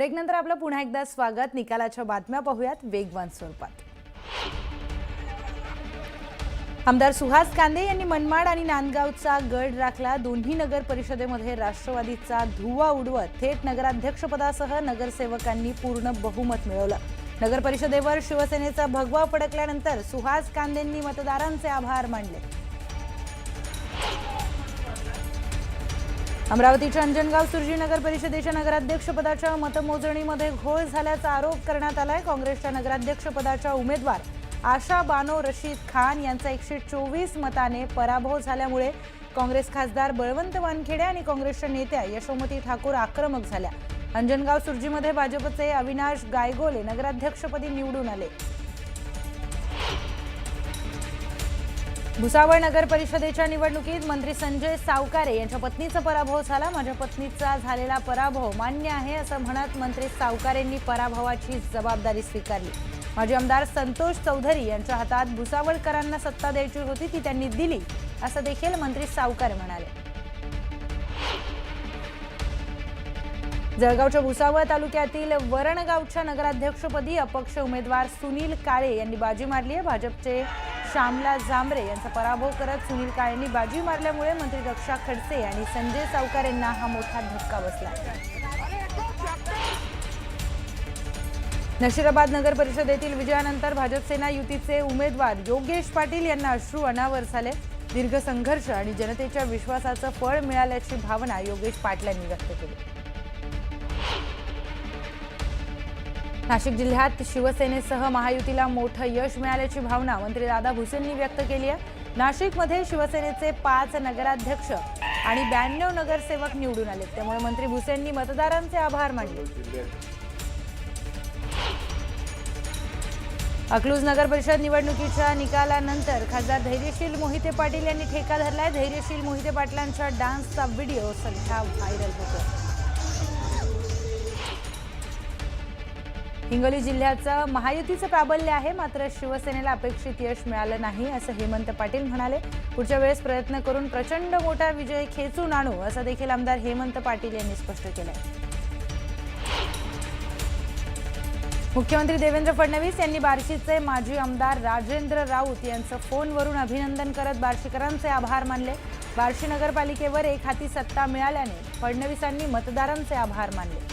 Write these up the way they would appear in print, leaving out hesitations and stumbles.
ब्रेकनंतर आपलं पुन्हा एकदा स्वागत। निकालाच्या बातम्या पाहूयात वेगवान स्वरूपात। आमदार सुहास कांदे यांनी मनमाड आणि नांदगावचा गड राखला। दोन्ही नगर परिषदेमध्ये राष्ट्रवादीचा धुव्वा उडवत थेट नगराध्यक्षपदासह नगरसेवकांनी पूर्ण बहुमत मिळवलं। नगर परिषदेवर शिवसेनेचा भगवा फडकल्यानंतर सुहास कांदेंनी मतदारांचे आभार मानले। अमरावतीच्या अंजनगाव सुर्जी नगर परिषदेच्या नगराध्यक्षपदाच्या मतमोजणीमध्ये घोळ झाल्याचा आरोप करण्यात आलाय। काँग्रेसच्या नगराध्यक्षपदाच्या उमेदवार आशा बानो रशीद खान यांचा 124 मताने पराभव झाल्यामुळे काँग्रेस खासदार बळवंत वानखेडे आणि काँग्रेसच्या नेत्या यशोमती ठाकूर आक्रमक झाल्या। अंजनगाव सुर्जीमध्ये भाजपचे अविनाश गायगोले नगराध्यक्षपदी निवडून आले। भुसावळ नगर परिषदेच्या निवडणुकीत मंत्री संजय सावकारे यांच्या पत्नीचा पराभव झाला। माझ्या पत्नीचा झालेला पराभव मान्य आहे असं म्हणत मंत्री सावकारेंनी पराभवाची जबाबदारी स्वीकारली। माजी आमदार संतोष चौधरी यांच्या हातात भुसावळकरांना सत्ता द्यायची होती ती त्यांनी दिली असं देखील मंत्री सावकारे म्हणाले। जळगावच्या भुसावळ तालुक्यातील वरणगावच्या नगराध्यक्षपदी अपक्ष उमेदवार सुनील काळे यांनी बाजी मारली आहे। भाजपचे श्यामला जांभरे यांचा पराभव करत सुनील काळेंनी बाजी मारल्यामुळे मंत्री रक्षा खडसे आणि संजय सावकारेंना हा मोठा धक्का बसला। नशिराबाद नगर परिषदेतील विजयानंतर भाजप सेना युतीचे उमेदवार योगेश पाटील यांना अश्रू अनावर झाले। दीर्घ संघर्ष आणि जनतेच्या विश्वासाचं फळ मिळाल्याची भावना योगेश पाटलांनी व्यक्त केली। नाशिक जिल्ह्यात शिवसेनेसह महायुतीला मोठं यश मिळाल्याची भावना मंत्री दादा भुसेंनी व्यक्त केली आहे। नाशिकमध्ये शिवसेनेचे 5 नगराध्यक्ष आणि 92 नगरसेवक निवडून आले, त्यामुळे मंत्री भुसेंनी मतदारांचे आभार मानले। अकलूज नगर परिषद निवडणुकीच्या निकालानंतर खासदार धैर्यशील मोहिते पाटील यांनी ठेका धरलाय। धैर्यशील मोहिते पाटलांच्या डान्सचा व्हिडिओ सध्या व्हायरल होतो। हिंगोली जिल्ह्याचं महायुतीचं प्राबल्य आहे, मात्र शिवसेनेला अपेक्षित यश मिळालं नाही असं हेमंत पाटील म्हणाले। पुढच्या वेळेस प्रयत्न करून प्रचंड मोठा विजय खेचून आणू असं देखील आमदार हेमंत पाटील यांनी स्पष्ट केलंय। मुख्यमंत्री देवेंद्र फडणवीस यांनी बार्शीचे माजी आमदार राजेंद्र राऊत यांचं फोनवरून अभिनंदन करत बार्शीकरांचे आभार मानले। बार्शी नगरपालिकेवर एक हाती सत्ता मिळाल्याने फडणवीसांनी मतदारांचे आभार मानले।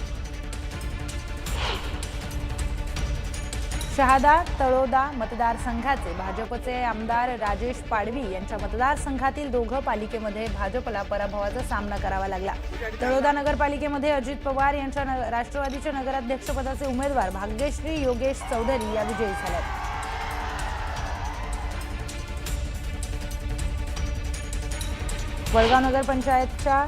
शहादा तळोदा मतदारसंघाचे भाजपचे आमदार राजेश पाडवी यांच्या मतदारसंघातील दोघं पालिकेमध्ये भाजपला पराभवाचा सामना करावा लागला। तळोदा नगरपालिकेमध्ये अजित पवार यांच्या राष्ट्रवादीच्या नगराध्यक्षपदाचे उमेदवार भाग्यश्री योगेश चौधरी या विजयी झाल्या। वडगाव नगर पंचायतच्या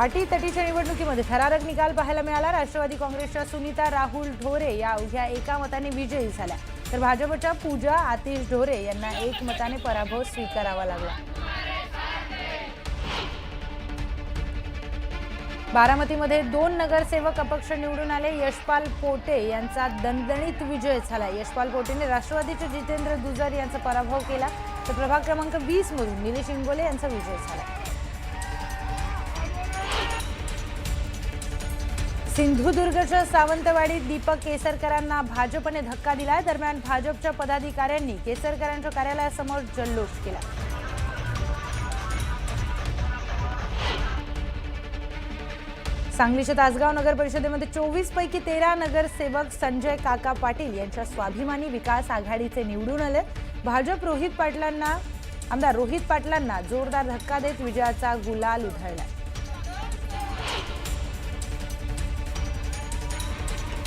अटीतटीच्या निवडणुकीमध्ये थरारक निकाल पाहायला मिळाला। राष्ट्रवादी काँग्रेसच्या सुनीता राहुल ढोरे या अवघ्या एका मताने विजयी झाल्या, तर भाजपच्या पूजा आतिश ढोरे यांना 1 मताने पराभव स्वीकारावा लागला। बारामतीमध्ये 2 नगरसेवक अपक्ष निवडून आले। यशपाल पोटे यांचा दणदणीत विजय झाला। यशपाल पोटेने राष्ट्रवादीचे जितेंद्र दुजर यांचा पराभव केला, तर प्रभाग क्रमांक 20 मधून निलेश इंगोले यांचा विजय झाला। सिंधुदुर्गच्या सावंतवाडीत दीपक केसरकरांना भाजपने धक्का दिलाय। दरम्यान भाजपच्या पदाधिकाऱ्यांनी केसरकरांच्या कार्यालयासमोर जल्लोष केला। सांगलीच्या तासगाव नगर परिषदेमध्ये 24 पैकी 13 नगरसेवक संजय काका पाटील यांच्या स्वाभिमानी विकास आघाडीचे निवडून आले। भाजप आमदार रोहित पाटलांना जोरदार धक्का देत विजयाचा गुलाल उधळला।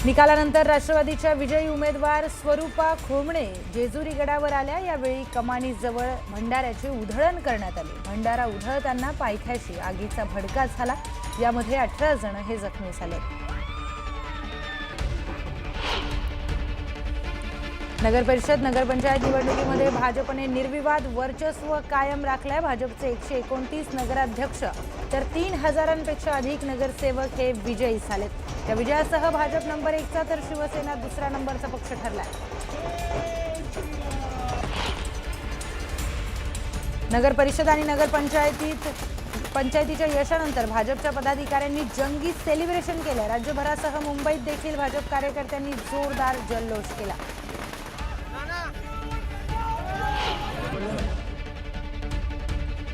निकालानंतर राष्ट्रवादीच्या विजयी उमेदवार स्वरूपा खोमणे जेजुरी गडावर आल्या। यावेळी कमानीजवळ भंडाऱ्याची उधळण करण्यात आली। भंडारा उधळताना पायथ्याशी आगीचा भडका झाला, यामध्ये 18 जण हे जखमी झाले। नगर परिषद नगरपंचायत निवडणुकीमध्ये भाजपने निर्विवाद वर्चस्व कायम राखलंय। भाजपचे 129 नगराध्यक्ष तर 3000पेक्षा अधिक नगरसेवक हे विजयी झालेत। या विजयासह भाजप नंबर 1चा तर शिवसेना 2रा नंबरचा पक्ष ठरलाय। नगर परिषद आणि नगरपंचायतीत पंचायतीच्या यशानंतर भाजपच्या पदाधिकाऱ्यांनी जंगी सेलिब्रेशन केलं। राज्यभरासह मुंबईत देखील भाजप कार्यकर्त्यांनी जोरदार जल्लोष केला।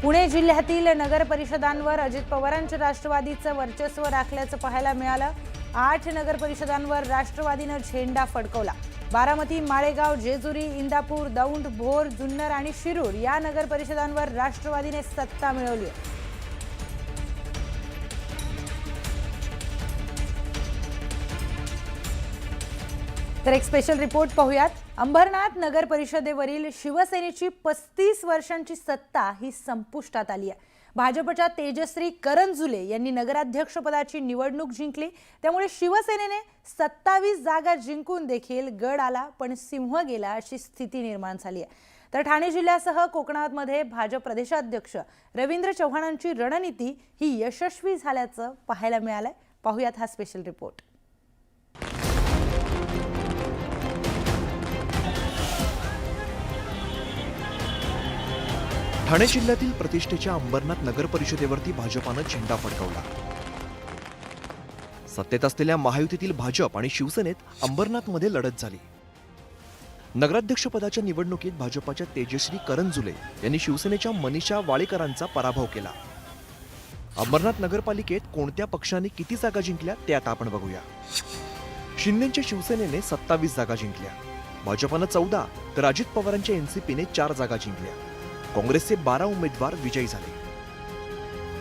पुणे जिल्ह्यातील नगर परिषदांवर अजित पवारांच्या राष्ट्रवादीचं वर्चस्व राखल्याचं पाहायला मिळालं। 8 नगर परिषदांवर राष्ट्रवादीनं झेंडा फडकवला। बारामती, माळेगाव, जेजुरी, इंदापूर, दौंड, भोर, जुन्नर आणि शिरूर या नगर परिषदांवर राष्ट्रवादीने सत्ता मिळवली आहे। तर एक स्पेशल रिपोर्ट पाहूयात। अंबरनाथ नगर परिषदेवरील शिवसेनेची 35 वर्षांची सत्ता ही संपुष्टात आली आहे। भाजपच्या तेजश्री करंजुले यांनी नगराध्यक्षपदाची निवडणूक जिंकली, त्यामुळे शिवसेनेने 27 जागा जिंकून देखील गड आला पण सिंह गेला अशी स्थिती निर्माण झाली आहे। तर ठाणे जिल्ह्यासह कोकणामध्ये भाजप प्रदेशाध्यक्ष रवींद्र चव्हाणांची रणनीती ही यशस्वी झाल्याचं पाहायला मिळालंय। पाहूयात हा स्पेशल रिपोर्ट। ठाणे जिल्ह्यातील प्रतिष्ठेच्या अंबरनाथ नगर परिषदेवरती भाजपानं झेंडा फडकवला। सत्तेत असलेल्या महायुतीतील भाजप आणि शिवसेनेत अंबरनाथमध्ये लढत झाली। नगराध्यक्षपदाच्या निवडणुकीत भाजपाच्या तेजश्री करंजुले यांनी शिवसेनेच्या मनीषा वाळेकरांचा पराभव केला। अंबरनाथ नगरपालिकेत कोणत्या पक्षाने किती जागा जिंकल्या ते आता आपण बघूया। शिंदेच्या शिवसेनेने 27 जागा जिंकल्या, भाजपानं 14 तर अजित पवारांच्या एनसीपीने 4 जागा जिंकल्या। काँग्रेसचे 12 उमेदवार विजयी झाले,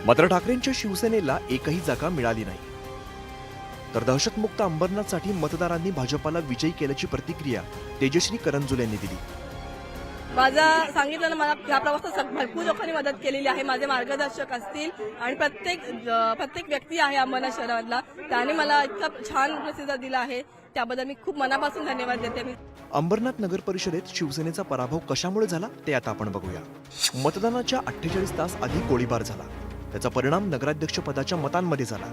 मात्र ठाकरेंच्या शिवसेनेला एकही जागा मिळाली नाही। तर दहशतमुक्त अंबरनाथसाठी मतदारांनी भाजपाला विजयी केल्याची प्रतिक्रिया तेजश्री करंजुले यांनी दिली। माझा सांगितलं मला या प्रवासात भरपूर लोकांनी मदत केलेली आहे। माझे मार्गदर्शक असतील आणि प्रत्येक व्यक्ती आहे अंबरनाथ शहरातला, त्याने मला इतका छान प्रतिसाद दिला आहे, त्याबद्दल मी खूप मनापासून धन्यवाद देते। मी अंबरनाथ नगर परिषदेत शिवसेनेचा पराभव कशामुळे झाला ते आता आपण बघूया। मतदानाच्या 48 तास आधी गोळीबार झाला, त्याचा परिणाम नगराध्यक्ष पदाच्या मतांमध्ये झाला।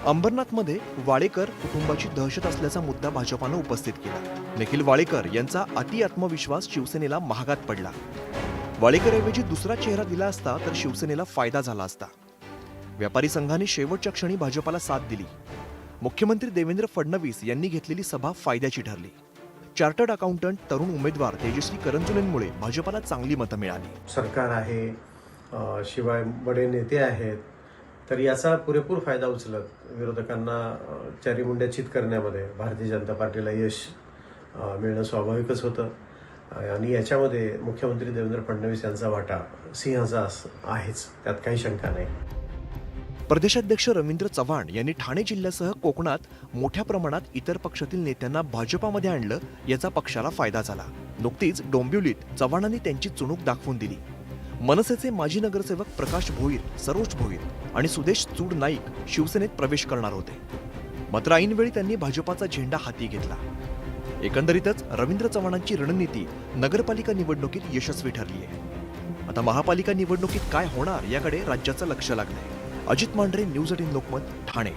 अंबरनाथमध्ये वाळेकर कुटुंबाची दहशत असल्याचा मुद्दा भाजपानं उपस्थित केला। निखिल वाळेकर यांचा अति आत्मविश्वास शिवसेनेला महागात पडला। वाळेकरऐवजी दुसरा चेहरा दिला असता तर शिवसेनेला फायदा झाला असता। व्यापारी संघाने शेवटच्या क्षणी भाजपाला साथ दिली। मुख्यमंत्री देवेंद्र फडणवीस यांनी घेतलेली सभा फायद्याची ठरली। चार्टर्ड अकाउंटंट तरुण उमेदवार तेजश्री करंजुलेंमुळे भाजपाला चांगली मतं मिळाली। सरकार आहे, शिवाय बडे नेते आहेत, तर याचा पुरेपूर फायदा उचलत विरोधकांना चारीमुंड्याचित करण्यामध्ये भारतीय जनता पार्टीला यश मिळणं स्वाभाविकच होतं आणि याच्यामध्ये मुख्यमंत्री देवेंद्र फडणवीस यांचा वाटा सिंहाचा आहेच, त्यात काही शंका नाही। प्रदेशाध्यक्ष रवींद्र चव्हाण यांनी ठाणे जिल्ह्यासह कोकणात मोठ्या प्रमाणात इतर पक्षातील नेत्यांना भाजपामध्ये आणलं, याचा पक्षाला फायदा झाला। नुकतीच डोंबिवलीत चव्हाणांनी त्यांची चुणूक दाखवून दिली। मनसेचे माजी नगरसेवक प्रकाश भोईर, सरोज भोईर आणि सुदेश चूड नाईक शिवसेनेत प्रवेश करणार होते, मात्र ऐनवेळी त्यांनी भाजपाचा झेंडा हाती घेतला। एकंदरीतच रवींद्र चव्हाणांची रणनीती नगरपालिका निवडणुकीत यशस्वी ठरली आहे। आता महापालिका निवडणुकीत काय होणार याकडे राज्याचं लक्ष लागलंय। अजित मांढरे, न्यूज 18 लोकमत, ठाणे।